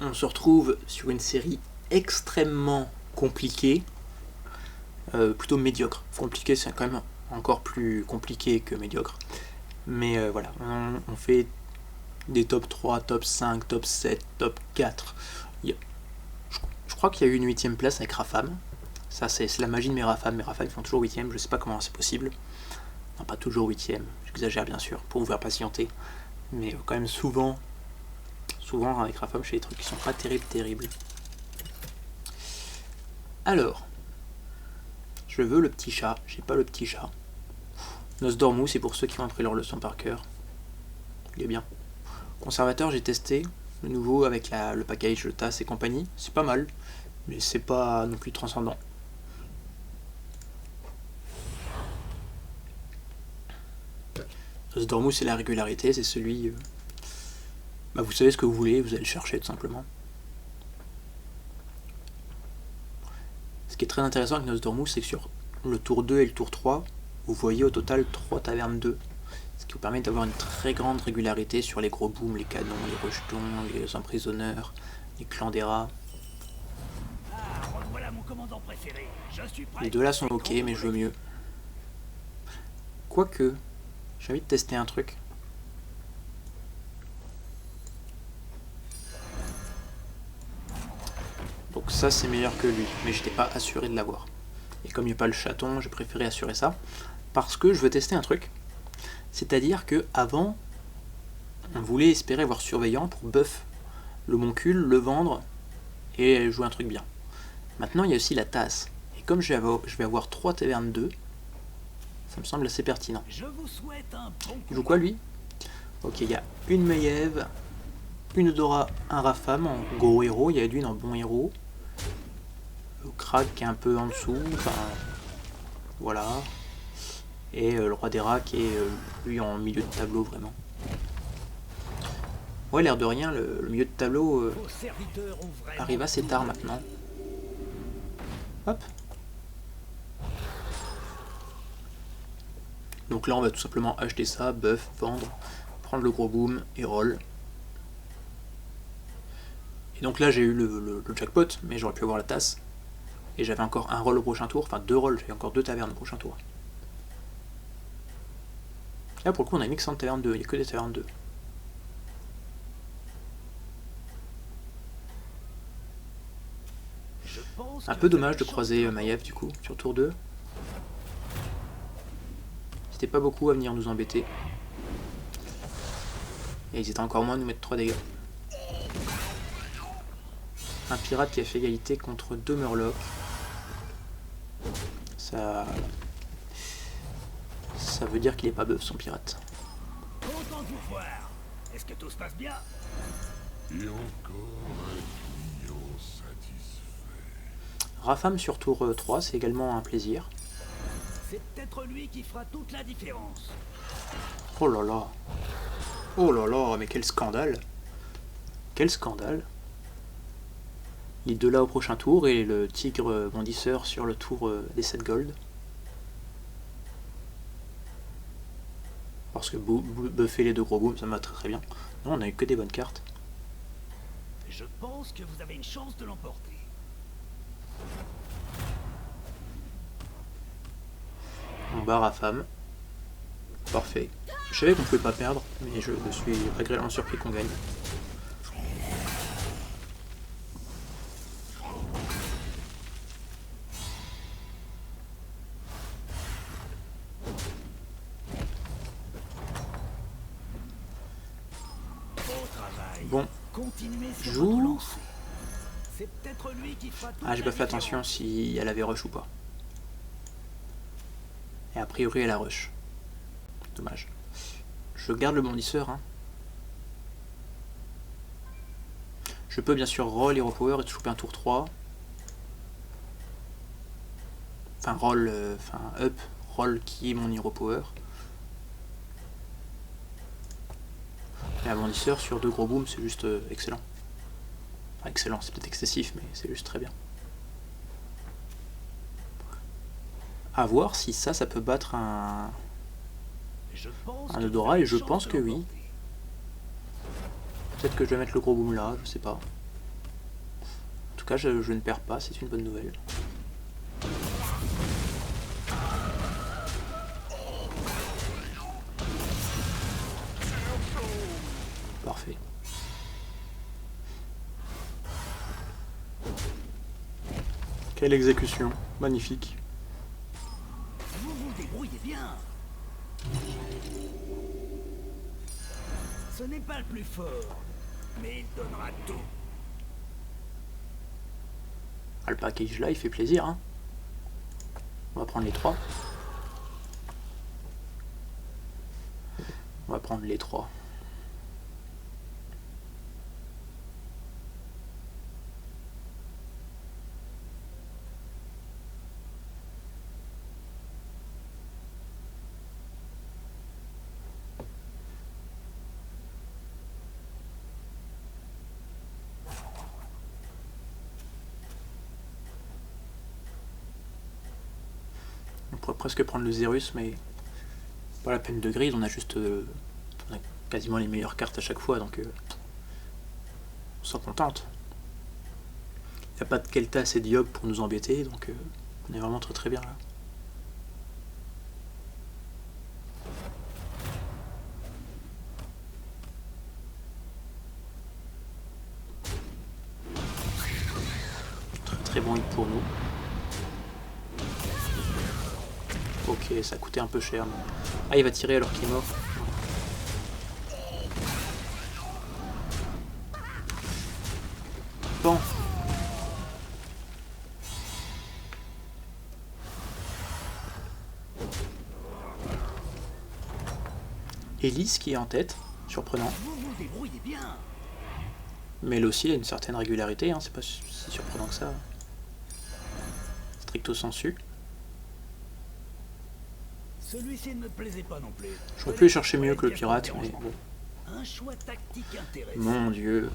on se retrouve sur une série extrêmement compliquée, plutôt médiocre. Compliqué, c'est quand même encore plus compliqué que médiocre. Mais voilà, on fait des top 3, top 5, top 7, top 4. Je crois qu'il y a eu une 8ème place avec Rafam. Ça, c'est la magie de mes Rafam. Mes Rafam, ils font toujours 8ème, je sais pas comment c'est possible. Non, pas toujours 8ème, j'exagère bien sûr, pour vous faire patienter. Mais quand même souvent avec Rafam, je fais des trucs qui sont pas terribles. Alors, je veux le petit chat, j'ai pas le petit chat. Nosdormu, c'est pour ceux qui ont appris leur leçon par cœur. Il est bien. Conservateur, j'ai testé, le nouveau avec le package, le TAS et compagnie, c'est pas mal, mais c'est pas non plus transcendant. Nosdormu, c'est la régularité, c'est celui... vous savez ce que vous voulez, vous allez le chercher tout simplement. Ce qui est très intéressant avec Nosdormu, c'est que sur le tour 2 et le tour 3, vous voyez au total 3 tavernes 2. Ce qui vous permet d'avoir une très grande régularité sur les gros booms, les canons, les rejetons, les emprisonneurs, les clans des rats. Les deux là sont ok, mais je veux mieux. Quoique, j'ai envie de tester un truc. Donc ça c'est meilleur que lui, mais j'étais pas assuré de l'avoir. Et comme il n'y a pas le chaton, j'ai préféré assurer ça. Parce que je veux tester un truc. C'est-à-dire que avant, on voulait espérer avoir surveillant pour buff le moncule, le vendre et jouer un truc bien. Maintenant il y a aussi la tasse. Et comme je vais avoir 3 tavernes 2, ça me semble assez pertinent. Il joue quoi lui? Ok, il y a une Maiev, une Dora, un Rafam en gros héros, il y a Edwin en bon héros. Le Krag qui est un peu en dessous, enfin voilà. Et le roi des rats qui est lui en milieu de tableau vraiment. Ouais, l'air de rien, le milieu de tableau arrive assez tard maintenant. Hop. Donc là on va tout simplement acheter ça, buff, vendre, prendre le gros boom et roll. Et donc là j'ai eu le jackpot, mais j'aurais pu avoir la tasse. Et j'avais encore un roll au prochain tour, enfin 2 rolls, j'avais encore 2 tavernes au prochain tour. Là pour le coup on a une excellente taverne 2, il n'y a que des tavernes 2. Un peu dommage de croiser Maiev du coup, sur tour 2. C'était pas beaucoup à venir nous embêter. Et ils étaient encore moins à nous mettre 3 dégâts. Un pirate qui a fait égalité contre 2 murlocs. Ça veut dire qu'il est pas buff son pirate. Content de vous voir. Est-ce que tout se passe bien? Et encore un client satisfait. Rafam sur tour 3, c'est également un plaisir. C'est peut-être lui qui fera toute la différence. Oh là là. Oh là là, mais quel scandale. Quel scandale. Les deux là au prochain tour et le tigre bondisseur sur le tour des 7 gold. Parce que buffer les deux gros booms, ça me va très bien. Non, on a eu que des bonnes cartes. Je pense que vous avez une chance de l'emporter. On barre à femme. Parfait. Je savais qu'on pouvait pas perdre, mais je suis agréablement surpris qu'on gagne. Bon, joue. Ah, j'ai pas fait attention si elle avait rush ou pas. Et a priori elle a rush. Dommage. Je garde le bondisseur. Hein. Je peux bien sûr roll, hero power et te choper un tour 3. Enfin roll, up, roll qui est mon hero power. Et un bondisseur sur 2 gros booms, c'est juste excellent. Enfin, excellent, c'est peut-être excessif, mais c'est juste très bien. A voir si ça peut battre un Odora, et je pense que oui. Peut-être que je vais mettre le gros boom là, je sais pas. tout cas, je ne perds pas, c'est une bonne nouvelle. Parfait. Quelle exécution, magnifique. Vous vous débrouillez bien. Ce n'est pas le plus fort, mais il donnera tout. Ah, le package là, il fait plaisir, hein. On va prendre les 3. On va prendre les 3. On pourrait presque prendre le Zerus, mais pas la peine de grid, on a juste on a quasiment les meilleures cartes à chaque fois, donc on s'en contente. Il n'y a pas de Kel'Thas et Diog pour nous embêter, donc on est vraiment très bien là. Très bon hit pour nous. Ok, ça a coûté un peu cher. Mais... ah, il va tirer alors qu'il est mort. Bon. Elise qui est en tête, surprenant. Vous vous débrouillez bien. Mais elle aussi a une certaine régularité, hein, c'est pas si surprenant que ça. Stricto sensu. Celui-ci ne me plaisait pas non plus. J'aurais pu chercher mieux que le pirate, mais bon. Un choix tactique intéressant. Mon dieu.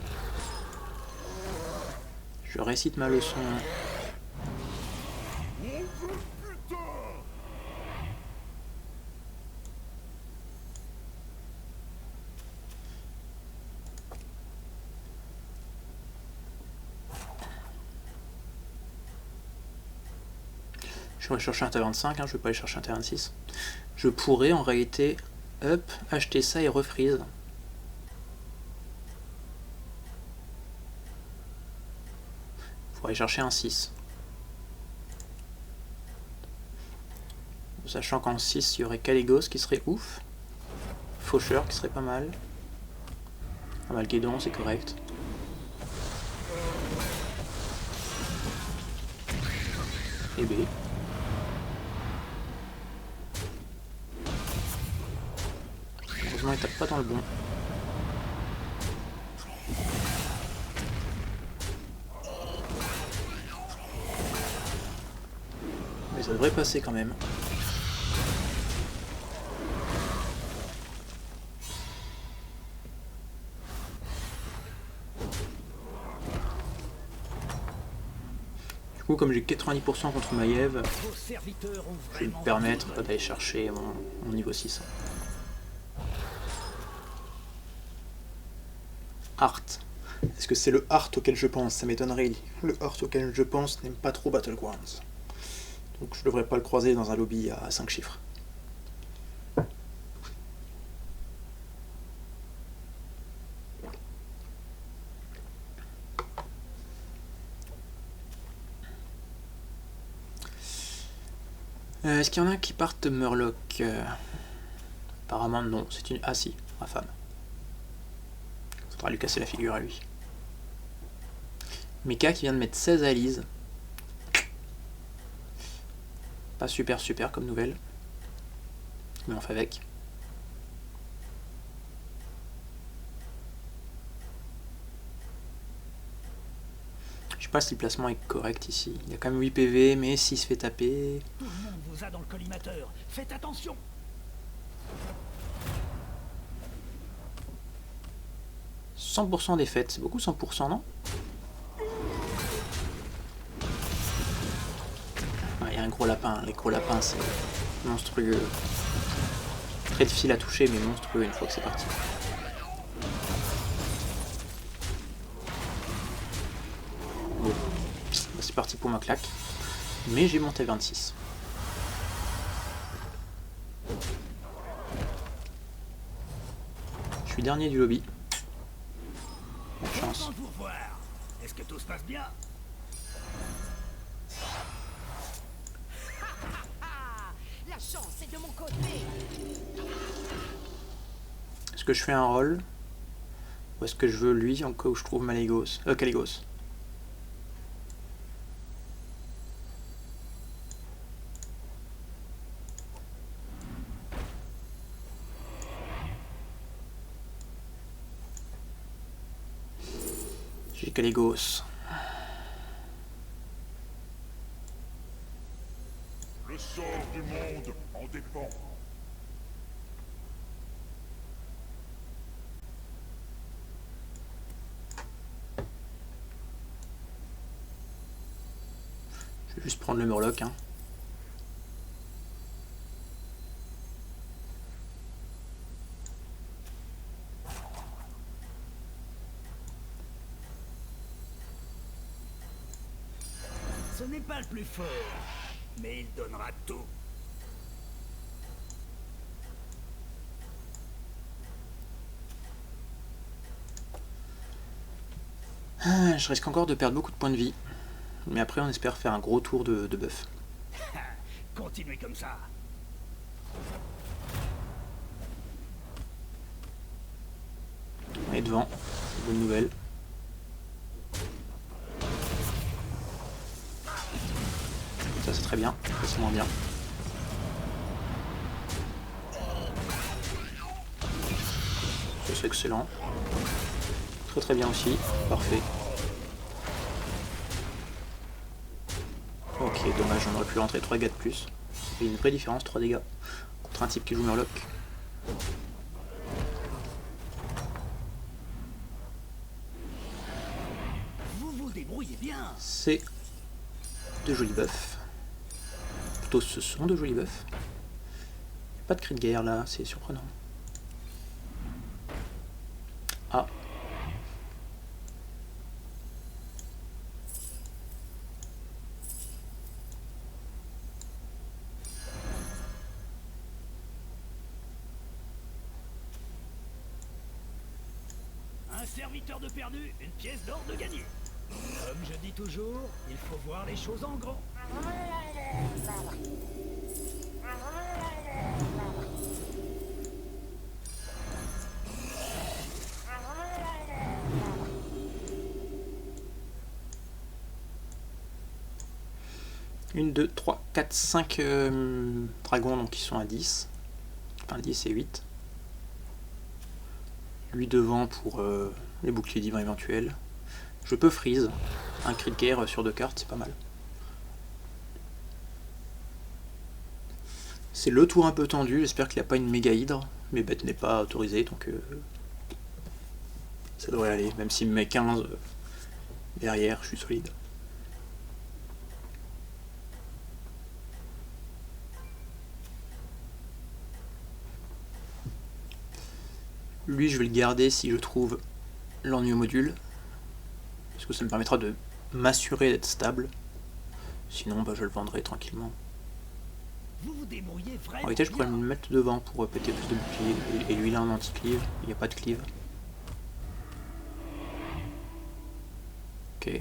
Je récite ma leçon. Je vais chercher un T25, hein, je vais pas aller chercher un T26. Je pourrais en réalité up, acheter ça et refreeze. Pour aller chercher un 6. Sachant qu'en 6, il y aurait Caligos qui serait ouf. Faucheur qui serait pas mal. Amalguédon, c'est correct. Et B. Heureusement, il tape pas dans le bon. Mais ça devrait passer quand même. Du coup, comme j'ai 90% contre Maiev, Vos serviteurs ont je vais me vraiment permettre besoin. d'aller chercher mon niveau 6. Art. Est-ce que c'est le Art auquel je pense? Ça m'étonnerait. Le Art auquel je pense n'aime pas trop Battlegrounds. Donc je devrais pas le croiser dans un lobby à 5 chiffres. Est-ce qu'il y en a qui partent de Murloc? Apparemment non, c'est une... ah si, ma femme. Faudra lui casser la figure à lui. Mika qui vient de mettre 16 à Lise. Pas super comme nouvelle. Mais on fait avec. Je sais pas si le placement est correct ici. Il y a quand même 8 PV, mais s'il se fait taper... Tout le monde vous a dans le collimateur. Faites attention. 100% défaite, c'est beaucoup 100%, non? Il y a un gros lapin, les gros lapins c'est monstrueux. Très difficile à toucher mais monstrueux une fois que c'est parti. Bon. c'est parti pour ma claque. Mais j'ai mon taverne 6. Je suis dernier du lobby. Bonne chance. Content de vous voir. Est-ce que tout se passe bien? La chance est de mon côté. Est-ce que je fais un rôle? Ou est-ce que je veux lui en cas où je trouve Kalecgos? J'ai Kalecgos. Le sort du monde en dépend. Je vais juste prendre le Murloc. Hein. Ce n'est pas le plus fort, mais il donnera tout. Ah, je risque encore de perdre beaucoup de points de vie. Mais après, on espère faire un gros tour de buff. Continuez comme ça. On est devant. C'est une bonne nouvelle. Ça, c'est très bien. Ça, c'est moins bien. Ça, c'est excellent. Très très bien aussi. Parfait. Ok, dommage, on aurait pu rentrer 3 dégâts de plus. Il y a une vraie différence, 3 dégâts. Contre un type qui joue Murloc. Vous vous débrouillez bien. C'est de jolis buffs. Plutôt ce sont de jolis buffs. Pas de cri de guerre là, c'est surprenant. Ah. Un serviteur de perdu, une pièce d'or de gagné. Comme je dis toujours, il faut voir les choses en grand. Une, 2, 3, 4, 5 dragons donc qui sont à 10. Enfin 10 et 8. Lui devant pour les boucliers divins éventuels. Je peux freeze. Un cri de guerre sur 2 cartes, c'est pas mal. C'est le tour un peu tendu, j'espère qu'il n'y a pas une méga hydre. Mais bête n'est pas autorisée, donc ça devrait aller. Même s'il me met 15 derrière, je suis solide. Lui, je vais le garder si je trouve l'ennui au module. Parce que ça me permettra de m'assurer d'être stable. Sinon, bah, je le vendrai tranquillement. Vous vous débrouillez En vraiment réalité, je pourrais bien. me mettre devant pour péter plus de boucliers. Et lui, il a un anti-cleave. Il n'y a pas de cleave. Ok.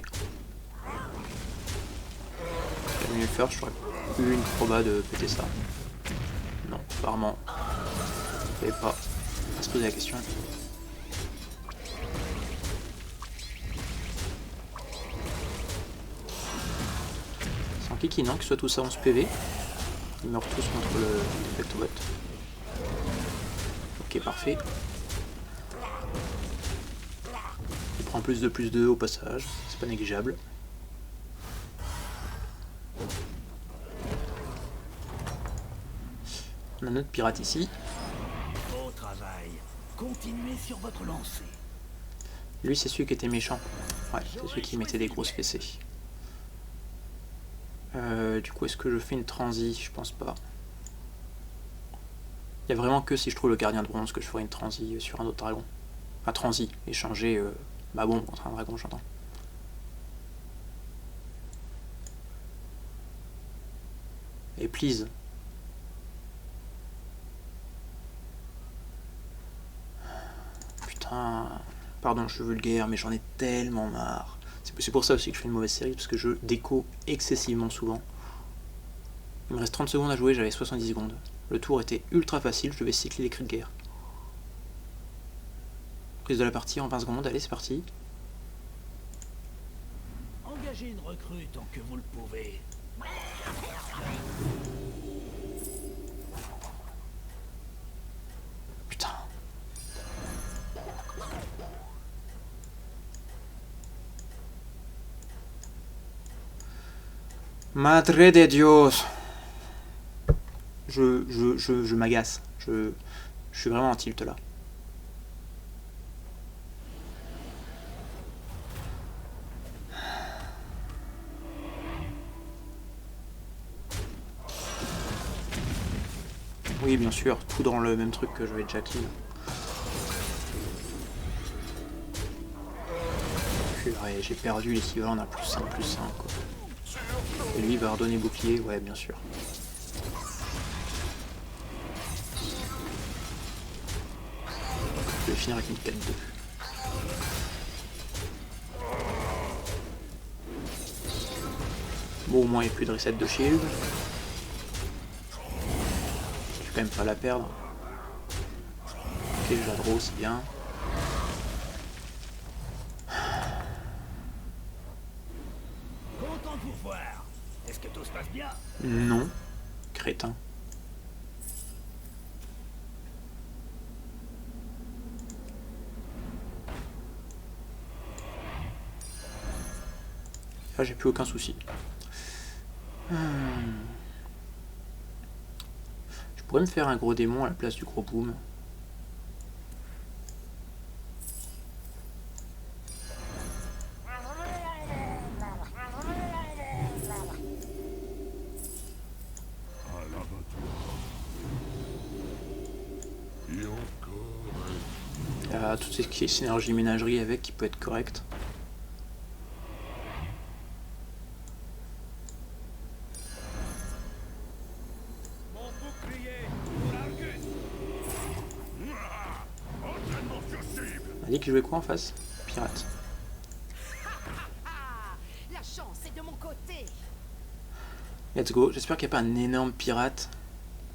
J'aurais mieux le faire, j'aurais eu une proba de péter ça. Non, apparemment. Il ne fallait pas se poser la question. Sans kikinant, que ce soit tout ça 11 PV. Ils meurent tous contre le Defectobot. Ok, parfait. Il prend plus de au passage, c'est pas négligeable. On a notre pirate ici. Beau travail. Continuez sur votre lancée. Lui, c'est celui qui était méchant. Ouais, c'est celui qui mettait des grosses fessées. Du coup, est-ce que je fais une transi? Je pense pas. Il y a vraiment que si je trouve le gardien de bronze que je ferai une transi sur un autre dragon. Enfin, transi, échanger ma bombe contre un dragon, j'entends. Et please. Putain. Pardon, je suis vulgaire, mais j'en ai tellement marre. C'est pour ça aussi que je fais une mauvaise série, parce que je déco excessivement souvent. Il me reste 30 secondes à jouer, j'avais 70 secondes. Le tour était ultra facile, je devais cycler les cris de guerre. Prise de la partie en 20 secondes, allez c'est parti. Engagez une recrue tant que vous le pouvez. Putain. Madre de Dios. Je m'agace. Je suis vraiment en tilt là. Oui, bien sûr, tout dans le même truc que je vais déjà clean. Purée, j'ai perdu l'équivalent d'un +5/+5 quoi. Et lui il va redonner bouclier, ouais bien sûr. Je vais finir avec une 4-2. Bon au moins il n'y a plus de reset de shield. Je vais quand même pas la perdre. Ok, j'adore, c'est bien. Content de vous voir. Est-ce que tout se passe bien? Non, crétin. Là j'ai plus aucun souci. Je pourrais me faire un gros démon à la place du gros boom. À l'abattoir. Et encore. Il y a toute cette synergie ménagerie avec qui peut être correcte. Mon bouclier pour Argus. Entraînement sur cible. On a dit que je jouais quoi en face? Pirate. Ah, la chance est de mon côté. Let's go. J'espère qu'il n'y a pas un énorme pirate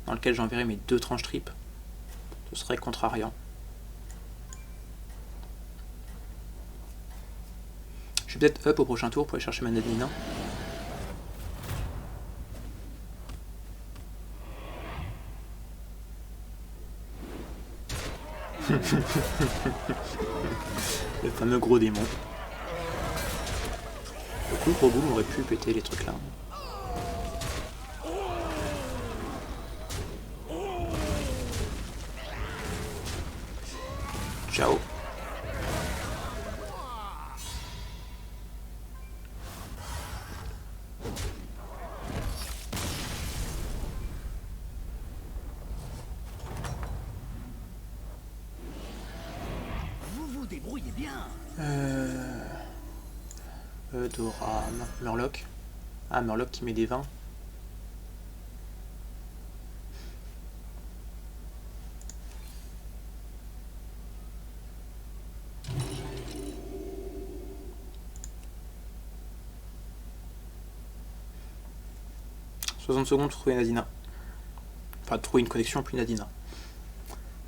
dans lequel j'enverrai mes 2 tranches tripes. Ce serait contrariant. Je vais peut-être up au prochain tour pour aller chercher ma Nadina. Le fameux gros démon. Du coup, le gros boom aurait pu péter les trucs là. Ciao. Vous vous débrouillez bien. Dora, Murloc. Ah, Murloc qui met des 20. « 60 secondes pour trouver Nadina. » Enfin, trouver une connexion plus Nadina.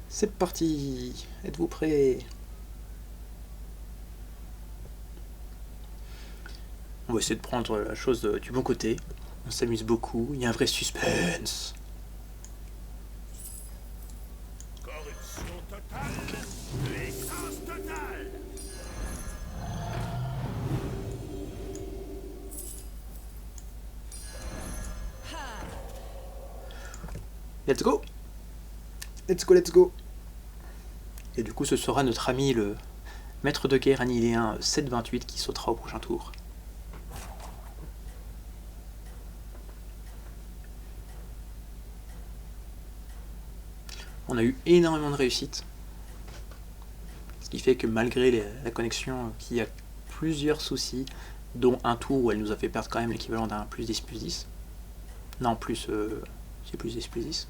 C'est parti. Êtes-vous prêts? On va essayer de prendre la chose du bon côté. On s'amuse beaucoup. Il y a un vrai suspense. Corruption totale. Puissance totale. Let's go. Let's go, let's go. Et du coup, ce sera notre ami le maître de guerre aniléen 728 qui sautera au prochain tour. On a eu énormément de réussite. Ce qui fait que malgré la connexion qui a plusieurs soucis, dont un tour où elle nous a fait perdre quand même l'équivalent d'un +10/+10, Non, plus... c'est plus 10, plus 10.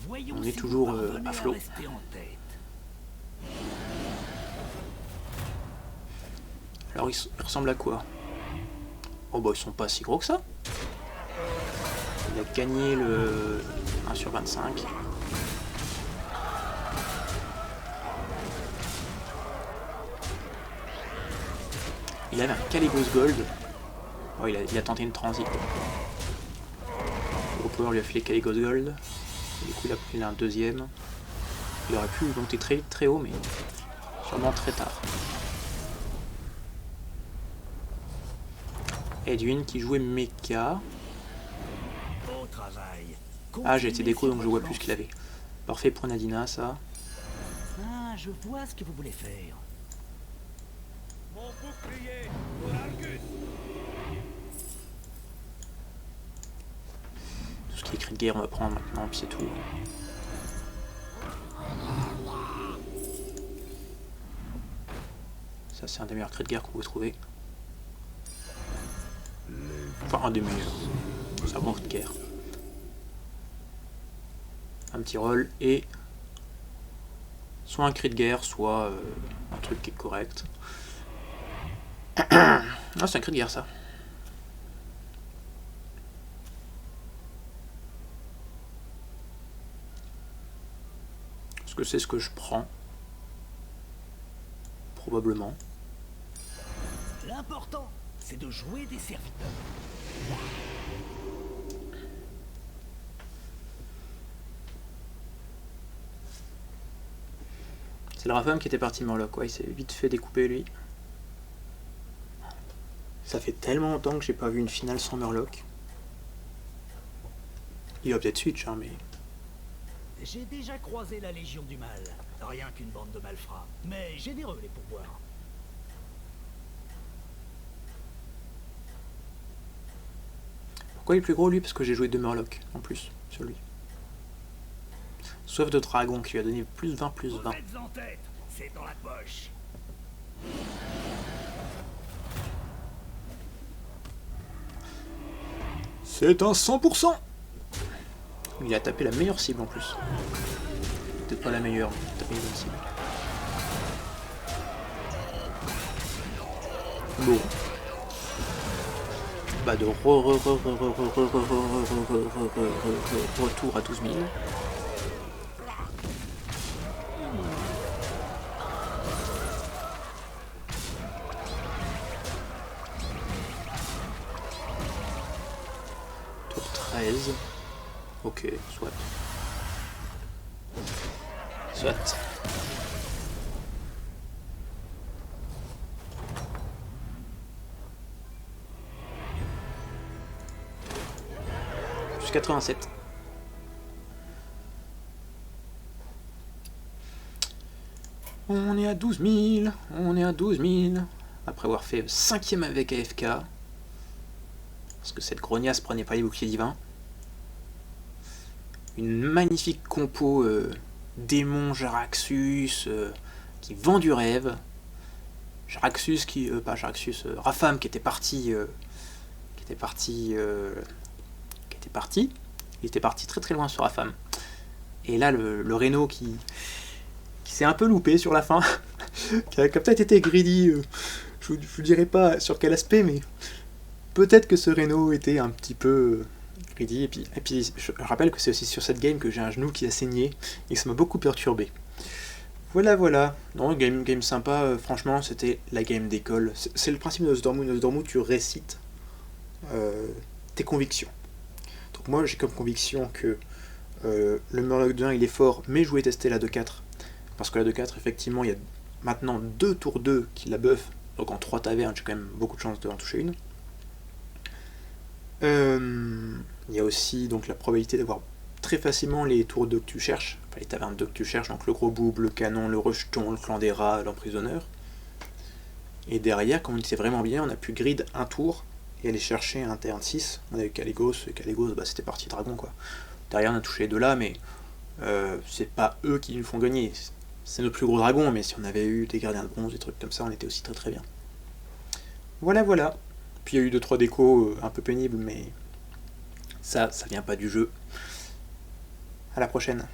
Voyons On est si toujours, vous parvenez à flot. rester en tête. Alors ils ressemblent à quoi? Oh bah ils sont pas si gros que ça. Il a gagné le 1 sur 25. Il avait un Caligos Gold. Oh, il a tenté une transit. Le Power lui a filé Caligos Gold. Et du coup il a pris un deuxième. Il aurait pu monter très vite, très haut, mais sûrement très tard. Edwin qui jouait Mecha. Au travail. Ah, j'ai été déco Continuez donc je sur vois votre plus ce qu'il lancée. avait. Parfait pour Nadina, ça. Ah, je vois ce que vous voulez faire. Mon bouclier pour Argus. Tout ce qui est cri de guerre, on va prendre maintenant, puis c'est tout. Ça, c'est un des meilleurs cris de guerre qu'on peut trouver. Enfin, un des meilleurs. C'est un bon cri de guerre. Un petit roll et soit un cri de guerre, soit un truc qui est correct. Ah, c'est un cri de guerre, ça. Est-ce que c'est ce que je prends? Probablement. L'important, c'est de jouer des serviteurs. C'est le Rafam qui était parti Morlock, ouais, il s'est vite fait découper lui. Ça fait tellement longtemps que j'ai pas vu une finale sans Murloc. Il va peut-être switch, hein, mais... J'ai déjà croisé la Légion du Mal. Rien qu'une bande de malfrats. Mais généreux les pourboires. Pourquoi il est plus gros lui? Parce que j'ai joué 2 Murloc en plus sur lui. Sauf de Dragon qui lui a donné plus 20, plus 20. Vous êtes en tête, c'est dans la poche. C'est un 100%. Il a tapé la meilleure cible en plus. Peut-être pas la meilleure, mais il a tapé une bonne cible. Bon. Bah de retour à 12 000. Tour 13. Ok, soit. Soit. Plus 87. On est à 12 000. On est à 12 000. Après avoir fait 5ème avec AFK. Parce que cette grognasse prenait pas les boucliers divins. Une magnifique compo démon Jaraxxus qui vend du rêve. Jaraxxus qui... pas Jaraxxus, Rafam qui était parti... qui était parti... Il était parti très très loin sur Rafam. Et là le Reno qui s'est un peu loupé sur la fin. qui a peut-être été greedy. Je vous dirai pas sur quel aspect, mais peut-être que ce Reno était un petit peu greedy. Et puis je rappelle que c'est aussi sur cette game que j'ai un genou qui a saigné et que ça m'a beaucoup perturbé. Voilà. Non, game sympa, franchement, c'était la game d'école. C'est le principe de Nosdormu. Nosdormu, tu récites tes convictions. Donc moi, j'ai comme conviction que le Murloc 2-1, il est fort, mais je voulais tester la 2-4. Parce que la 2-4, effectivement, il y a maintenant 2 tours 2 qui la buff. Donc en 3 tavernes, j'ai quand même beaucoup de chance de en toucher une. Il y a aussi donc la probabilité d'avoir très facilement les tours 2 que tu cherches, enfin les tavernes 2 que tu cherches, donc le gros boob, le canon, le rejeton, le clan des rats, l'emprisonneur. Et derrière, quand on était vraiment bien, on a pu grid un tour et aller chercher un Terne 6. On avait Caligos, et Caligos, bah, c'était parti dragon quoi. Derrière on a touché les deux là, mais c'est pas eux qui nous font gagner. C'est nos plus gros dragons, mais si on avait eu des gardiens de bronze, des trucs comme ça, on était aussi très très bien. Voilà. Puis il y a eu 2-3 décos un peu pénibles, mais ça vient pas du jeu. À la prochaine.